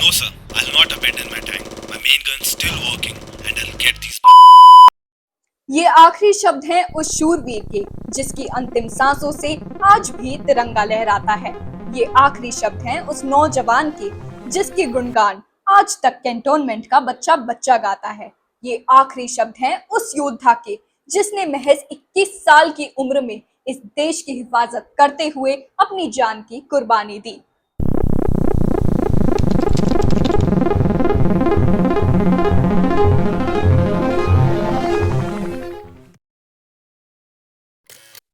No sir, I'll not abandon my tank. My main gun's still working and I'll get these ये आखिरी शब्द हैं उस शूरवीर के जिसकी अंतिम सांसों से आज भी तिरंगा लहराता है। ये आखिरी शब्द हैं उस नौजवान के जिसके गुणगान आज तक कैंटोनमेंट का बच्चा बच्चा गाता है। ये आखिरी शब्द हैं उस योद्धा के जिसने महज 21 साल की उम्र में इस देश की हिफाजत करते हुए अपनी जान की कुर्बानी दी।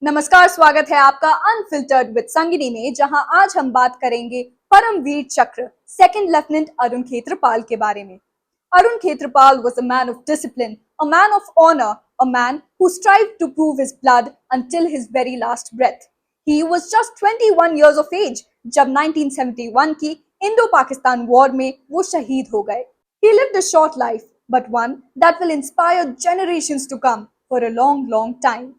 नमस्कार, स्वागत है आपका अनफिल्टर्ड विद संगिनी में, जहां आज हम बात करेंगे परमवीर चक्र सेकंड लेफ्टिनेंट अरुण खेत्रपाल के बारे में। Arun Khetrapal was a man of discipline, a man of honor, a man who strived to prove his blood until his very last breath. He was just 21 years of age जब 1971 की इंडो-पाकिस्तान वॉर में वो शहीद हो गए। He lived a short life, but one that will inspire generations to come for a long, long time.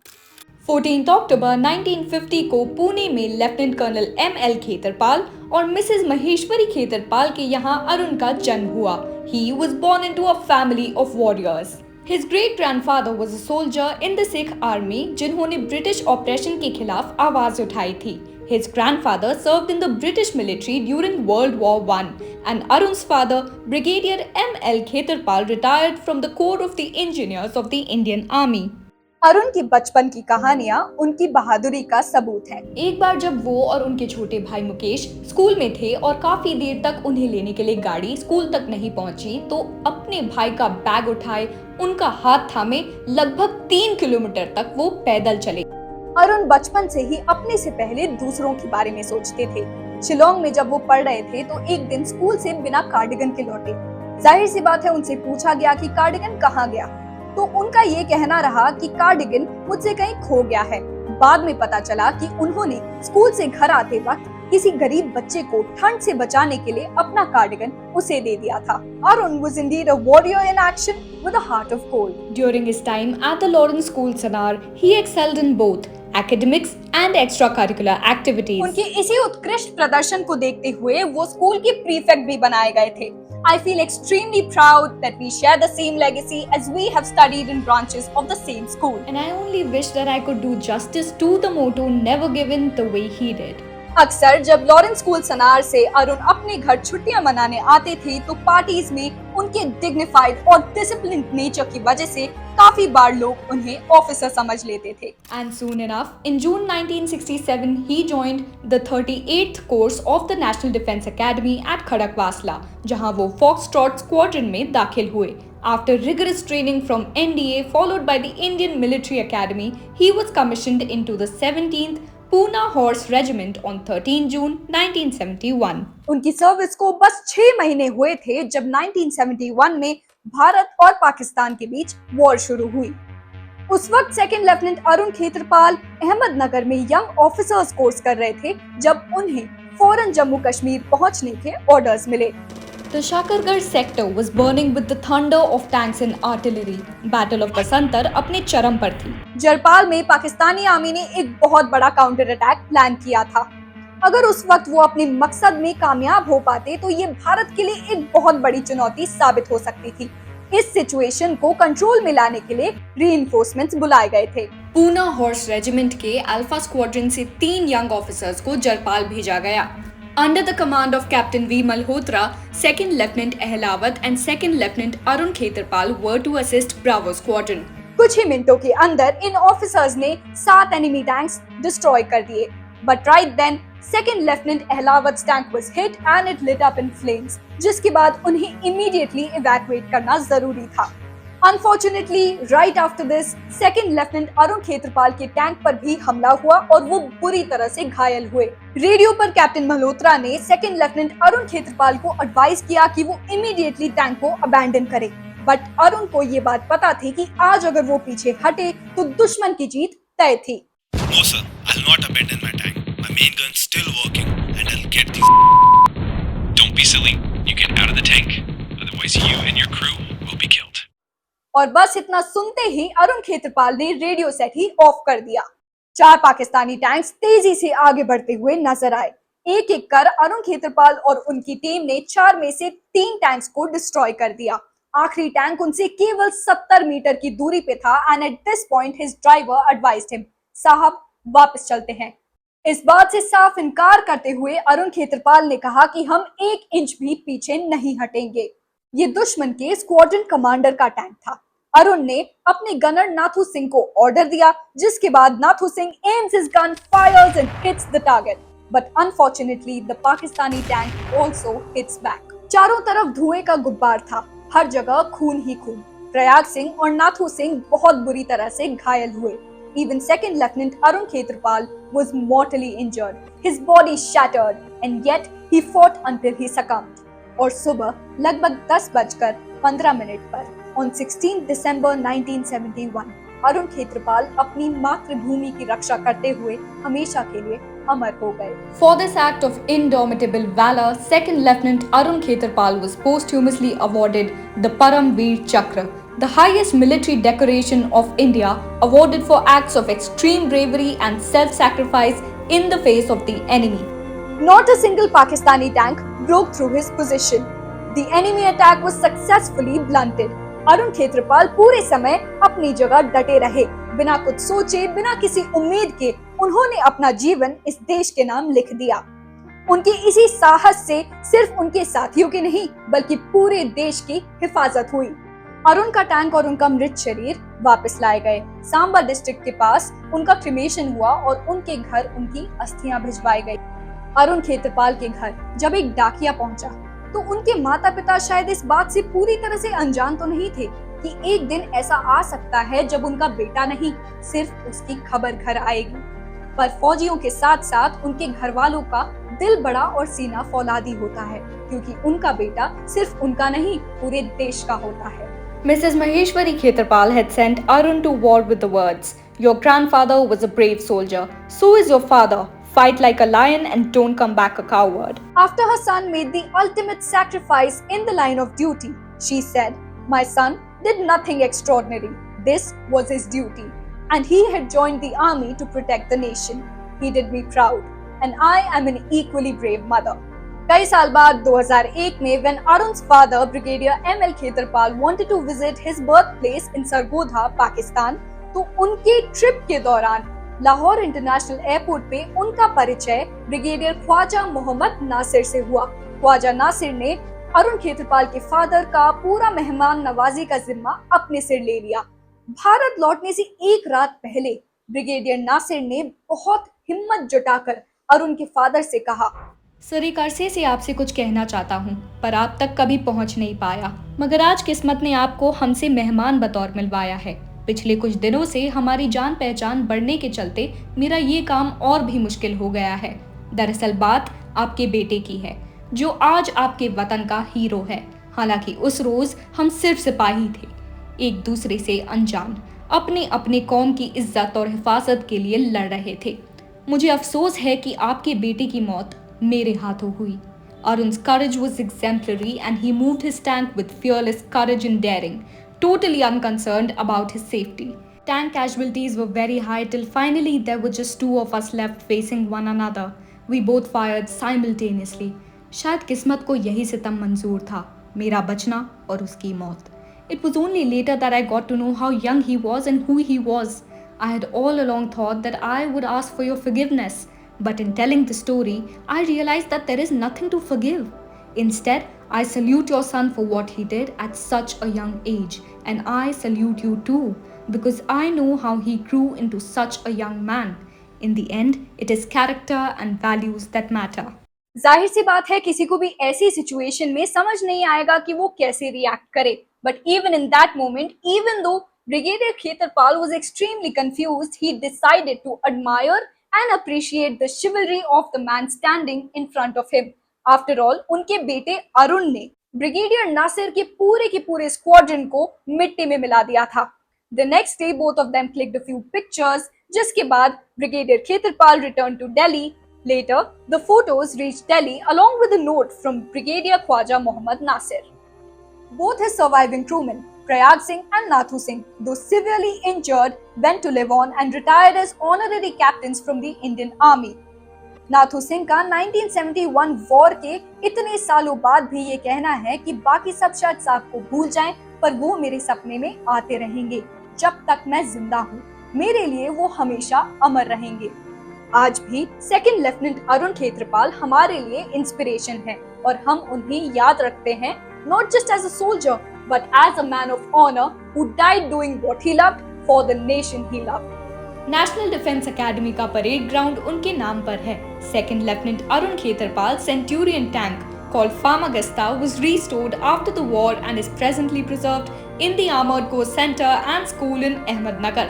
14 अक्टूबर 1950 को पुणे में lieutenant colonel M.L. Khetarpal और मिसेस महेश्वरी खेतरपाल के यहाँ अरुण का जन्म हुआ। He was born into a family of warriors. His great grandfather was a soldier in the Sikh army जिन्होंने British operation के खिलाफ आवाज उठाई थी। His grandfather served in the British military during World War I, and Arun's father, Brigadier M.L. Khetarpal, retired from the Corps of the Engineers of the Indian Army. Arun की बचपन की कहानियां उनकी बहादुरी का सबूत है। एक बार जब वो और उनके छोटे भाई मुकेश स्कूल में थे और काफी देर तक उन्हें लेने के लिए गाड़ी स्कूल तक नहीं पहुंची, तो अपने भाई का बैग उठाए उनका हाथ थामे लगभग 3 किलोमीटर तक वो पैदल चले। अरुण बचपन से ही अपने से पहले दूसरों के बारे में सोचते थे। शिलोंग में जब वो पढ़ रहे थे तो एक दिन स्कूल से बिना कार्डिगन के लौटे। जाहिर सी बात है, उनसे पूछा गया कि कार्डिगन कहाँ गया, तो उनका ये कहना रहा कि कार्डिगन मुझसे कहीं खो गया है। बाद में पता चला कि उन्होंने स्कूल से घर आते वक्त किसी गरीब बच्चे को ठंड से बचाने के लिए अपना कार्डिगन उसे दे दिया था। Arun was indeed a warrior in action with a heart of gold. During his time at the Lawrence School Sanar, he excelled in both academics and extracurricular activities. उनके इसी उत्कृष्ट प्रदर्शन को देखते हुए वो स्कूल के प्रीफेक्ट भी बनाए गए थे। I feel extremely proud that we share the same legacy as we have studied in branches of the same school. And I only wish that I could do justice to the motto never given the way he did. अक्सर जब Lawrence school Sanawar से अरुण अपने घर छुट्टियां मनाने आते थे तो पार्टीज में उनके डिग्निफाइड और डिसिप्लिन नेचर की वजह से काफी बार लोग उन्हें ऑफिसर समझ लेते थे। And soon enough, in June 1967, he joined the 38th course of the National Defence Academy at Khadakwasla, जहां वो Foxtrot Squadron में दाखिल हुए। After rigorous training from NDA followed by the Indian Military Academy, he was commissioned into the 17th Pune Horse Regiment on 13 June 1971. उनकी service को बस 6 महीने हुए थे जब 1971 में भारत और पाकिस्तान के बीच वॉर शुरू हुई। उस वक्त सेकंड लेफ्टिनेंट अरुण खेत्रपाल अहमदनगर में यंग ऑफिसर्स कोर्स कर रहे थे जब उन्हें फौरन जम्मू कश्मीर पहुंचने के ऑर्डर्स मिले। The Shakargarh sector was burning with the thunder of tanks and artillery. Battle of Basantar अपने चरम पर थी। जरपाल में पाकिस्तानी आर्मी ने एक बहुत बड़ा काउंटर अटैक प्लान किया था। अगर उस वक्त वो अपने मकसद में कामयाब हो पाते तो ये भारत के लिए एक बहुत बड़ी चुनौती साबित हो सकती थी। इस सिचुएशन को कंट्रोल में लाने के लिए रीइंफोर्समेंट्स बुलाए गए थे। पूना हॉर्स रेजिमेंट के अल्फा स्क्वाड्रन से 3 यंग ऑफिसर्स को जरपाल भेजा गया। Under the command of Captain V. Malhotra, 2nd Lieutenant Ahlawat and 2nd Lieutenant Arun Khetarpal were to assist Bravo Squadron. कुछ ही मिनटों के अंदर इन ऑफिसर्स ने 7 एनिमी टैंक्स डिस्ट्रॉय कर दिए। But right then, 2nd Lieutenant Ahlawat's tank was hit and it lit up in flames, जिसके बाद उन्हें immediately evacuate करना जरूरी था। Unfortunately, right after this, 2nd Lieutenant Arun Khetarpal के टैंक पर भी हमला हुआ और वो बुरी तरह से घायल हुए। रेडियो पर कैप्टन मल्होत्रा ने 2nd Lieutenant अरुण खेत्रपाल को एडवाइस किया कि वो इमीडिएटली टैंक को अबैंडन करे, बट अरुण को ये बात पता थी कि आज अगर वो पीछे हटे तो दुश्मन की जीत तय थी। No sir, I'll not abandon my tank. My main gun's still working and I'll get these. Don't be silly. You get out of the tank. Otherwise you and your crew will be killed. और बस इतना सुनते ही अरुण खेत्रपाल ने radio set he of कर दिया। 4 Pakistani tanks तेजी से आगे बढ़ते हुए नजर आए। एक एक कर अरुण खेत्रपाल और उनकी टीम ने 4 में से 3 टैंक्स को डिस्ट्रॉय कर दिया। आखिरी टैंक उनसे केवल 70 मीटर की दूरी पे था and at this point his driver advised him, साहब वापस चलते हैं। इस बात से साफ इनकार करते हुए अरुण खेत्रपाल ने कहा कि हम 1 इंच भी पीछे नहीं हटेंगे। ये दुश्मन के स्क्वाड्रन कमांडर का टैंक था। अरुण ने अपने गनर नाथू सिंह को ऑर्डर दिया, जिसके बाद Nathu Singh aims his gun, fires and hits the target. But unfortunately, the Pakistani tank also hits back. चारों तरफ धुएं का गुब्बार था, हर जगह खून ही खून। प्रयाग सिंह और नाथू सिंह बहुत बुरी तरह से घायल हुए। Even Second Lieutenant Arun Khetrapal was mortally injured. His body shattered, and yet he fought until he succumbed. और सुबह लगभग 10:15 पर on 16 December 1971 अरुण खेत्रपाल अपनी मातृभूमि की रक्षा करते हुए हमेशा के लिए अमर हो गए। For this act of indomitable valor, Second Lieutenant Arun Khetrapal was posthumously awarded the Param Veer Chakra, the highest military decoration of India, awarded for acts of extreme bravery and self-sacrifice in the face of the enemy. Not a single Pakistani tank broke through his position. The enemy attack was successfully blunted. Arun Khetrapal पूरे समय अपनी जगह डटे रहे, बिना कुछ सोचे, बिना किसी उम्मीद के उन्होंने अपना जीवन इस देश के नाम लिख दिया। उनके इसी साहस से सिर्फ उनके साथियों की नहीं बल्कि पूरे देश की हिफाजत हुई। अरुण का टैंक और उनका मृत शरीर वापस लाए गए। सांबा डिस्ट्रिक्ट के पास उनका क्रिमेशन हुआ और उनके घर उनकी अस्थियां भिजवाई गई। अरुण खेत्रपाल के घर जब एक डाकिया पहुंचा तो उनके माता पिता शायद इस बात से पूरी तरह से अनजान तो नहीं थे कि एक दिन ऐसा आ सकता है जब उनका बेटा नहीं, सिर्फ उसकी खबर घर आएगी। पर फौजियों के साथ साथ उनके घर वालों का दिल बड़ा और सीना फौलादी होता है, क्योंकि उनका बेटा सिर्फ उनका नहीं पूरे देश का होता है। Mrs. Maheshwari Khetrapal had sent Arun to war with the words, "Your grandfather was a brave soldier. So is your father. Fight like a lion and don't come back a coward." After her son made the ultimate sacrifice in the line of duty, she said, "My son did nothing extraordinary. This was his duty. And he had joined the army to protect the nation. He did me proud. And I am an equally brave mother." कई साल बाद 2001 में when Arun's father, Brigadier M.L. Khetrapal, wanted to visit his birthplace in Sargodha, Pakistan, तो उनके trip के दौरान Lahore international airport पे उनका परिचय ब्रिगेडियर ख्वाजा मोहम्मद नासिर से हुआ। ख्वाजा नासिर ने अरुण खेत्रपाल के फादर का पूरा मेहमान नवाजी का जिम्मा अपने सिर ले लिया। भारत लौटने से एक रात पहले ब्रिगेडियर नासिर ने बहुत हिम्मत जुटाकर अरुण के फादर से कहा, "सर, एक अरसे से आपसे कुछ कहना चाहता हूँ, पर आप तक कभी पहुँच नहीं पाया, मगर आज किस्मत ने आपको हमसे मेहमान बतौर मिलवाया है। पिछले कुछ दिनों से हमारी जान पहचान बढ़ने के चलते मेरा ये काम और भी मुश्किल हो गया है। दरअसल बात आपके बेटे की है, जो आज आपके वतन का हीरो है। हालांकि उस रोज हम सिर्फ सिपाही थे, एक दूसरे से अनजान, अपने अपने कौम की इज्जत और हिफाजत के लिए लड़ रहे थे। मुझे अफसोस है कि आपके बेटे की मौत मेरे हाथों हुई." Arun's courage was exemplary and he moved his tank with fearless courage and daring, totally unconcerned about his safety. Tank casualties were very high till finally there were just 2 of us left facing one another. We both fired simultaneously. शायद किस्मत को यही सितम मंजूर था, मेरा बचना और उसकी मौत। It was only later that I got to know how young he was and who he was. I had all along thought that I would ask for your forgiveness, but in telling the story, I realized that there is nothing to forgive. Instead, I salute your son for what he did at such a young age, and I salute you too, because I know how he grew into such a young man. In the end, it is character and values that matter. जाहिर सी बात है किसी को भी ऐसी situation में समझ नहीं आएगा कि वो कैसे रिएक्ट करे, but even in that moment, even though Brigadier Khetrapal was extremely confused, he decided to admire and appreciate the chivalry of the man standing in front of him. After all, उनके बेटे अरुण ने brigadier Nasir के पूरे squadron को मिट्टी में मिला दिया था। The next day, both of them clicked a few pictures, जिसके बाद Brigadier Khetrapal returned to Delhi. Later, the photos reached Delhi along with a note from Brigadier Khwaja Mohammad Nasir. Both his surviving crewmen, Prayag Singh and Nathu Singh, though severely injured, went to live on and retired as honorary captains from the Indian Army. Nathu Singh का 1971 war के इतने सालों बाद भी ये कहना है कि बाकी सब शायद साहब को भूल जाएं, पर वो मेरे सपने में आते रहेंगे जब तक मैं जिंदा हूँ। मेरे लिए वो हमेशा अमर रहेंगे। आज भी सेकंड लेफ्टिनेंट अरुण खेत्रपाल हमारे लिए इंस्पिरेशन है और हम उन्हें याद रखते हैं, not just as a soldier but as a man of honour who died doing what he loved for the nation he loved. National defence academy का परेड ग्राउंड उनके नाम पर है। Second lieutenant Arun Khetarpal Centurion tank called Famagasta was restored after the war and is presently preserved in the Armored Corps Center and School in Ahmednagar.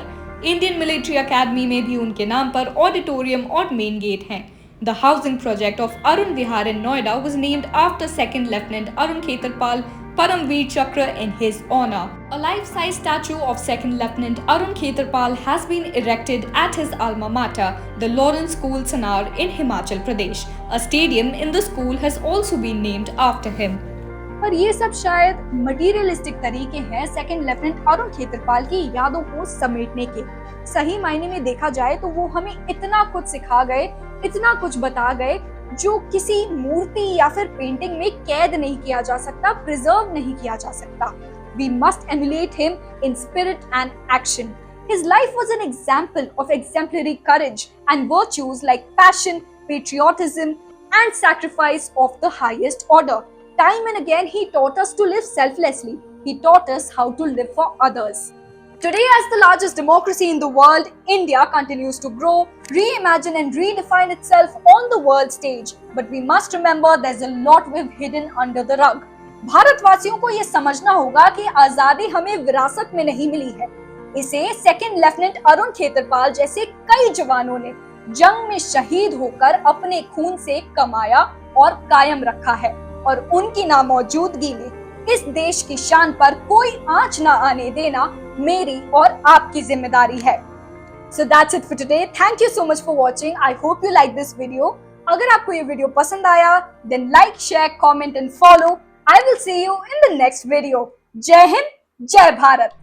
Indian military academy में भी उनके नाम पर ऑडिटोरियम और मेन गेट हैं। The housing project of Arun Vihar in Noida was named after Second Lieutenant Arun Khetarpal Paramveer Chakra in his honor. A life-size statue of Second Lieutenant Arun Khetarpal has been erected at his alma mater, the Lawrence School Sanar in Himachal Pradesh. A stadium in the school has also been named after him. पर ये सब शायद materialistic तरीके हैं second lieutenant Arun Khetrapal की यादों को समेटने के। सही मायने में देखा जाए तो वो हमें इतना कुछ सिखा गए, इतना कुछ बता गए जो किसी मूर्ति या फिर पेंटिंग में कैद नहीं किया जा सकता, प्रिजर्व नहीं किया जा सकता। We must emulate him in spirit and action. His life was an example of exemplary courage and virtues like passion, patriotism, and sacrifice of the highest order. Time and again, he taught us to live selflessly. He taught us how to live for others. Today, as the largest democracy in the world, India continues to grow, reimagine and redefine itself on the world stage. But we must remember there's a lot we've hidden under the rug. भारतवासियों को ये समझना होगा कि आजादी हमें विरासत में नहीं मिली है। इसे सेकंड लेफ्टिनेंट अरुण खेत्रपाल जैसे कई जवानों ने जंग में शहीद होकर अपने खून से कमाया और कायम रखा है, और उनकी नामौजूदगी में इस देश की शान पर कोई आंच ना आने देना मेरी और आपकी जिम्मेदारी है। So that's it for today. Thank you so much for watching. I hope you like this video. अगर आपको ये वीडियो पसंद आया, then like, share, comment and follow. I will see you in the next video. जय हिंद, जय भारत।